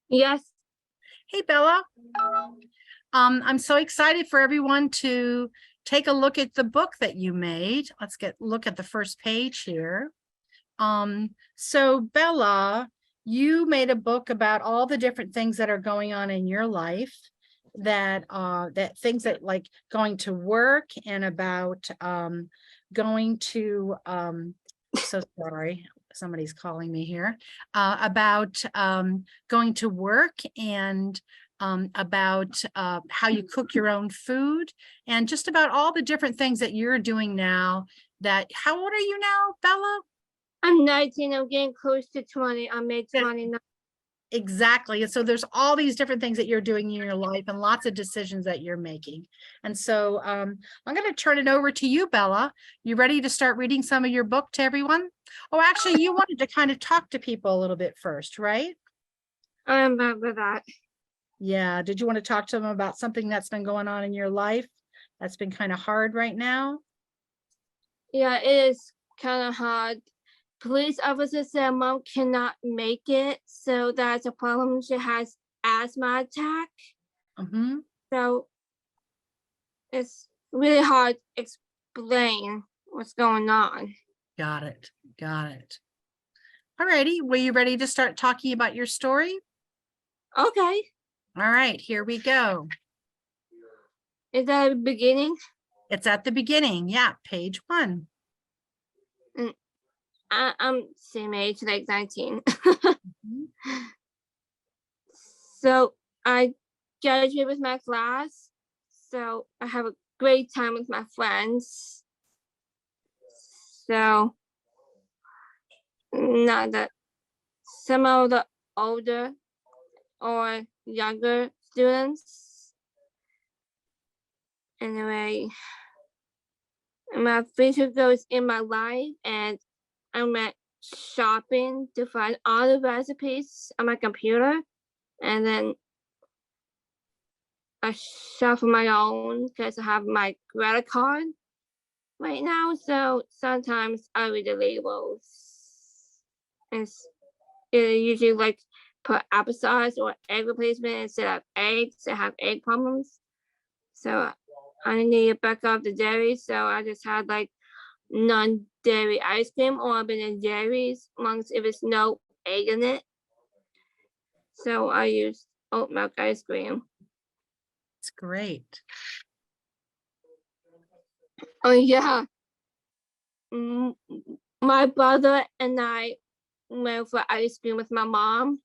Yes. Hey, Bella. I'm so excited for everyone to take a look at the book that you made. Let's look at the first page here. So Bella, you made a book about all the different things that are going on in your life, that things that like going to work and about going to so sorry, somebody's calling me here, about going to work and about how you cook your own food and just about all the different things that you're doing now. How old are you now, Bella? I'm 19. I'm getting close to 20. I'm mid 29. Exactly. And so there's all these different things that you're doing in your life and lots of decisions that you're making. And so I'm going to turn it over to you, Bella. You ready to start reading some of your book to everyone? Oh, actually, you wanted to kind of talk to people a little bit first, right? I remember that. Yeah. Did you want to talk to them about something that's been going on in your life that's been kind of hard right now? Yeah, it is kind of hard. Police officer said mom cannot make it, so that's a problem. She has asthma attack. So it's really hard to explain what's going on. Got it. Got it. All righty. Were you ready to start talking about your story? Okay. All right, here we go. Is that the beginning? It's at the beginning. Yeah, page 1. And I'm same age, like 19. So I graduated with my class. So I have a great time with my friends. So not that some of the older or younger students. Anyway, my future goals in my life, and I went shopping to find all the recipes on my computer, and then I shop for my own because I have my credit card right now. So sometimes I read the labels. And it usually like put applesauce or egg replacement instead of eggs. I have egg problems. So I need to back up the dairy. So I just had like non-dairy ice cream or Ben & Jerry's, as long as if it's no egg in it. So I use oat milk ice cream. It's great. Oh yeah. My brother and I went for ice cream with my mom.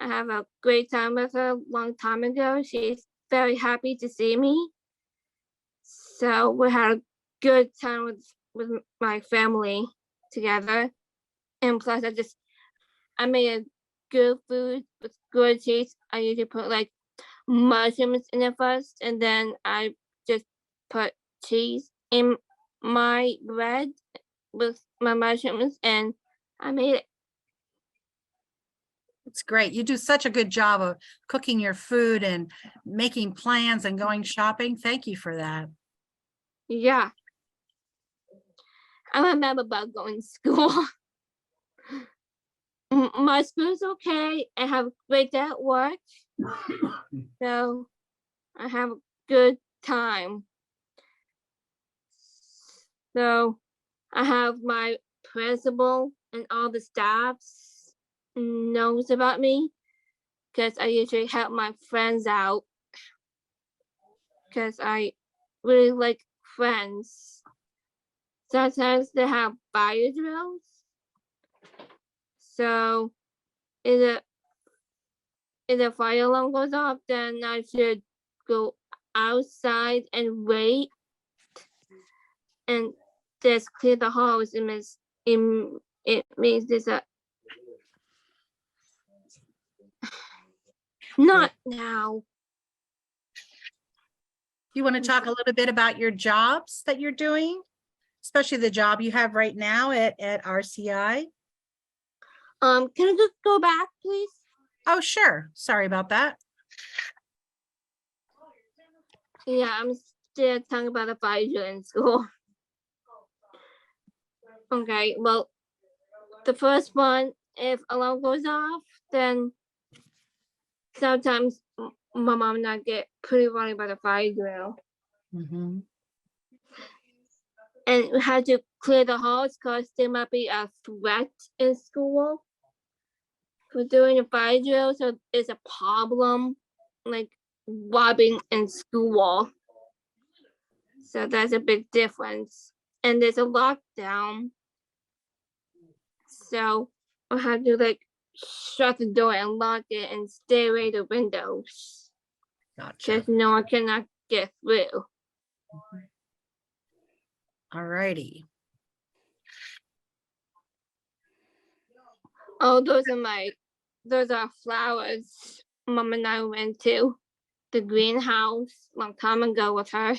I have a great time with her a long time ago. She's very happy to see me. So we had a good time with my family together. And plus I made a good food with good taste. I usually put like mushrooms in it first, and then I just put cheese in my bread with my mushrooms, and I made it. It's great. You do such a good job of cooking your food and making plans and going shopping. Thank you for that. Yeah. I remember about going to school. My school's okay. I have a great day at work. So I have a good time. So I have my principal and all the staffs knows about me because I usually help my friends out because I really like friends. Sometimes they have fire drills. So if the fire alarm goes off, then I should go outside and wait and just clear the halls. It means there's a not now. You want to talk a little bit about your jobs that you're doing, especially the job you have right now at RCI? Can I just go back, please? Oh, sure. Sorry about that. Yeah, I'm still talking about the fire drill in school. Okay, well, the first one, if alarm goes off, then sometimes my mom and I get pretty worried about the fire drill. Mm-hmm. And we had to clear the halls because there might be a threat in school for doing a fire drill. So it's a problem, like robbing in school. So that's a big difference. And there's a lockdown. So I had to like shut the door and lock it and stay away the windows. Gotcha. Because no one cannot get through. All righty. Oh, those are flowers Mom and I went to the greenhouse a long time ago with her.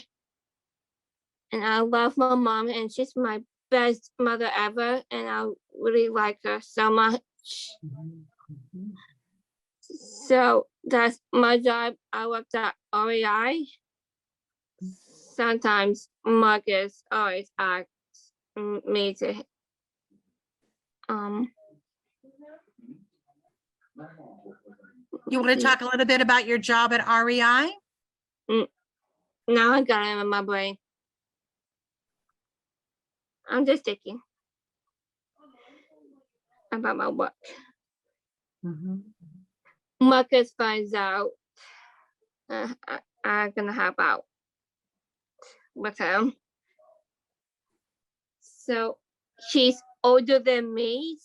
And I love my mom, and she's my best mother ever, and I really like her so much. Mm-hmm. So that's my job. I worked at REI. Sometimes Marcus always asks me to You want to talk a little bit about your job at REI? Now I got it in my brain. I'm just thinking about my work. Mm-hmm. Marcus finds out I'm gonna help out with him. So she's older than me,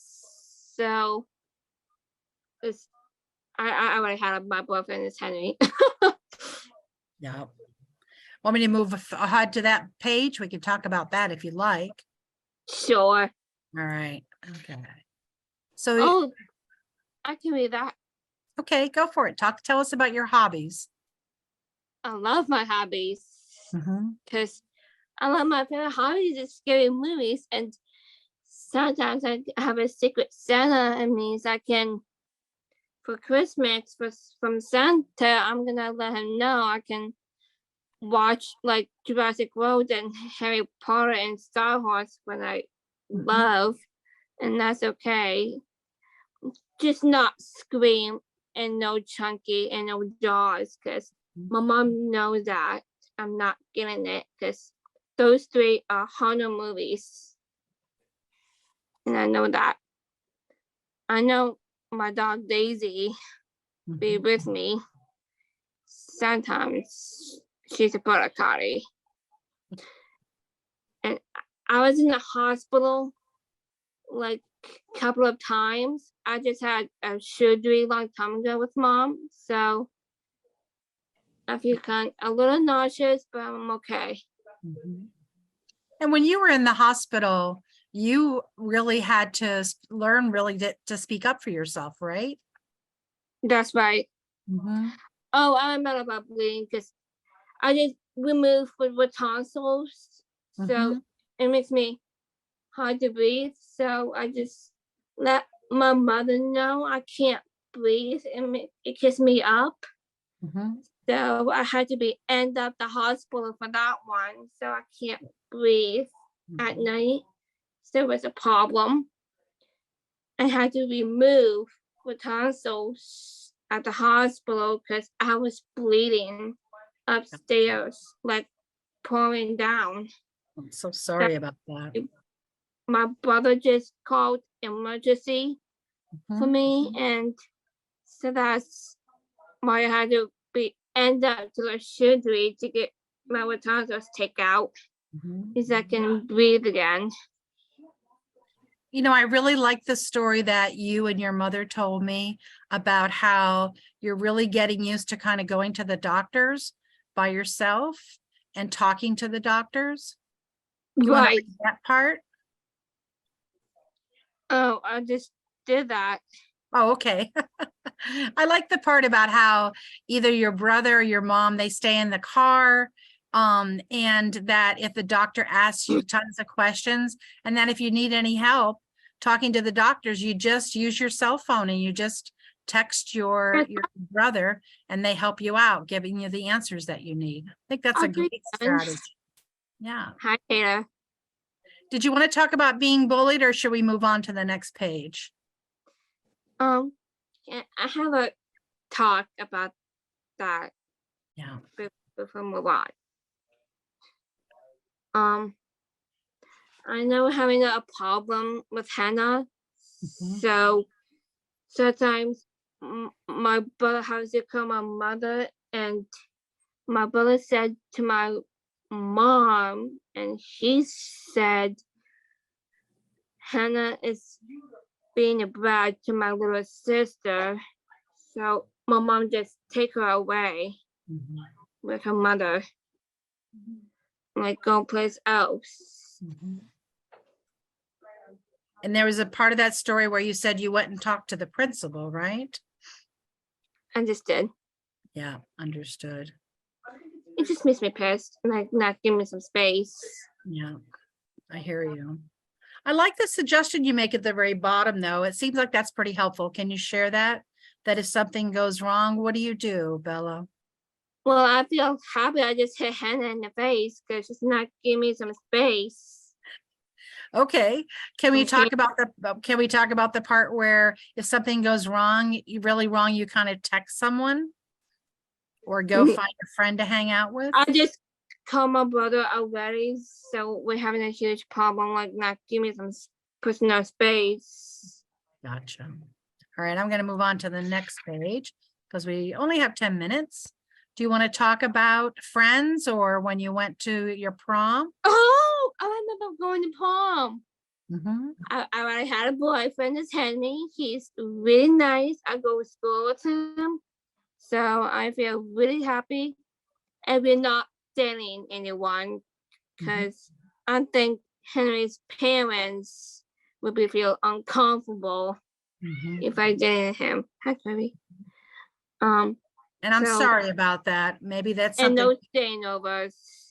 so it's I already had my boyfriend is Henry. Yeah. Want me to move ahead to that page? We can talk about that if you like. Sure. All right. Okay. So, Oh, I can read that. okay, go for it. Tell us about your hobbies. I love my hobbies Mm-hmm. because I love my favorite hobbies is scary movies, and sometimes I have a secret Santa. It means I can, for Christmas, from Santa, I'm gonna let him know I can watch like Jurassic World and Harry Potter and Star Wars when I love, and that's okay. Just not Scream and no Chunky and no Jaws, because my mom knows that I'm not getting it, because those three are horror movies, and I know that. I know my dog Daisy be with me. Sometimes she's a border collie, and I was in the hospital like a couple of times. I just had a surgery a long time ago with mom, so I feel kind of a little nauseous, but I'm okay. Mm-hmm. And when you were in the hospital, you really had to learn really to speak up for yourself, right? That's right. Mm-hmm. Oh, I remember about bleeding because I just removed with tonsils, so it makes me hard to breathe. So I just let my mother know I can't breathe, and it keeps me up. Mm-hmm. So I had to be end up the hospital for that one. So I can't breathe at night. So it was a problem. I had to remove the tonsils at the hospital because I was bleeding upstairs, like pouring down. I'm so sorry about that. My brother just called emergency for me, and so that's why I had to be end up to the surgery to get my tonsils taken out, because I can breathe again. You know, I really like the story that you and your mother told me about how you're really getting used to kind of going to the doctors by yourself and talking to the doctors. You want to Right. read that part? Oh, I just did that. Oh, okay. I like the part about how either your brother or your mom, they stay in the car, and that if the doctor asks you tons of questions, and that if you need any help talking to the doctors, you just use your cell phone and you just text your brother and they help you out, giving you the answers that you need. I think that's a great strategy. Yeah. Hi, Taylor. Did you want to talk about being bullied, or should we move on to the next page? I have a talk about that Yeah. with him a lot. I know we're having a problem with Hannah, so sometimes my brother has to call my mother, and my brother said to my mom, and she said Hannah is being a brat to my little sister, so my mom just take her away with her mother, like go place else. And there was a part of that story where you said you went and talked to the principal, right? I just did. Yeah, understood. It just makes me pissed, like not giving me some space. Yeah, I hear you. I like the suggestion you make at the very bottom, though. It seems like that's pretty helpful. Can you share that? That if something goes wrong, what do, Bella? Well, I feel happy I just hit Hannah in the face because she's not giving me some space. Okay. Can we Okay. talk about the part where if something goes wrong, really wrong, you kind of text someone or go find a friend to hang out with? I just called my brother already, so we're having a huge problem, like not giving me some personal space. Gotcha. All right, I'm going to move on to the next page because we only have 10 minutes. Do you want to talk about friends or when you went to your prom? Oh, I remember going to prom. Mm-hmm. I already had a boyfriend, that's Henry. He's really nice. I go to school with him, so I feel really happy. And we're not dating anyone because I think Henry's parents would be feel uncomfortable if I dated him. Hi, baby. And I'm So- sorry about that. Maybe that's and something. no staying overs.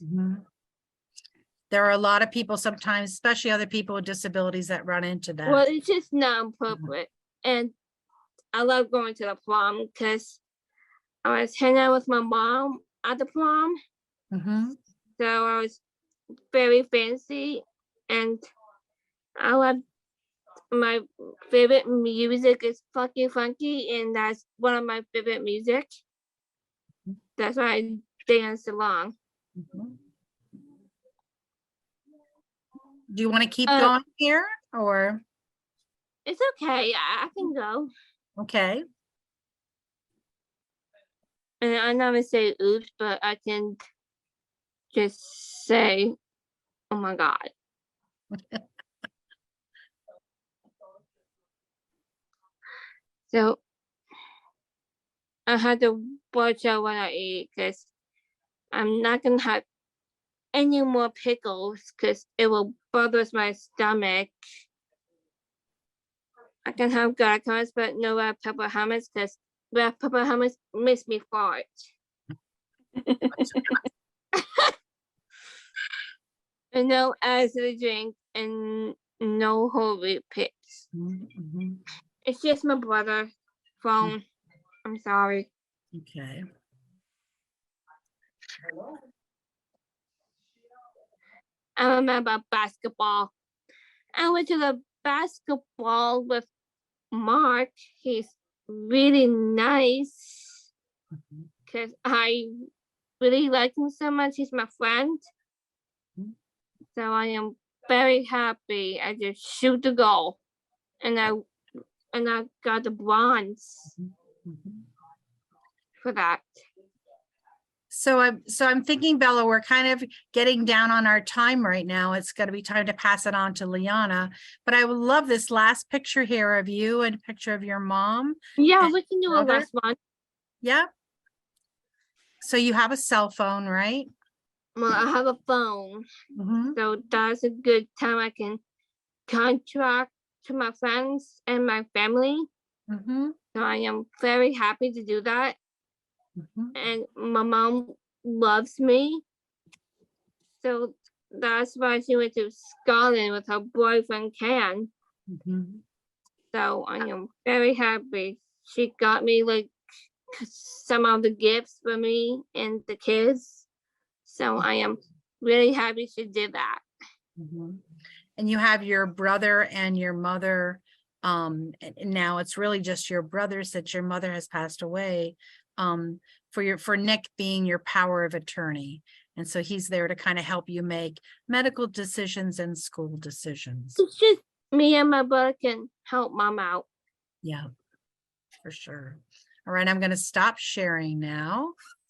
There are a lot of people sometimes, especially other people with disabilities, that run into that. Well, it's just not appropriate. And I love going to the prom because I was hanging out with my mom at the prom. So I was very fancy, and I love my favorite music is Funky Funky, and that's one of my favorite music. That's why I dance along. Do you want to keep going here or? It's okay. I can go. Okay. And I never say oops, but I can just say, oh my God. So I had to watch out what I eat because I'm not gonna have any more pickles because it will bother my stomach. I can have garlic hummus, but no red pepper hummus because red pepper hummus makes me fart. And no acid drink and no whole wheat pips. It's just my brother's phone. I'm sorry. Okay. I remember basketball. I went to the basketball with Mark. He's really nice because I really like him so much. He's my friend. So I am very happy. I just shoot the goal, and I got the bronze for that. So I'm thinking, Bella, we're kind of getting down on our time right now. It's going to be time to pass it on to Liana. But I would love this last picture here of you and a picture of your mom. Yeah, we can do a last one. Yeah. So you have a cell phone, right? Well, I have a phone, so that's a good time I can contract to my friends and my family. So I am very happy to do that. And my mom loves me. So that's why she went to Scotland with her boyfriend Ken. So I am very happy. She got me like some of the gifts for me and the kids. So I am really happy she did that. And you have your brother and your mother And now it's really just your brother, since your mother has passed away, for Nick being your power of attorney. And so he's there to kind of help you make medical decisions and school decisions. It's just me and my brother can help mom out. Yeah, for sure. All right, I'm going to stop sharing now.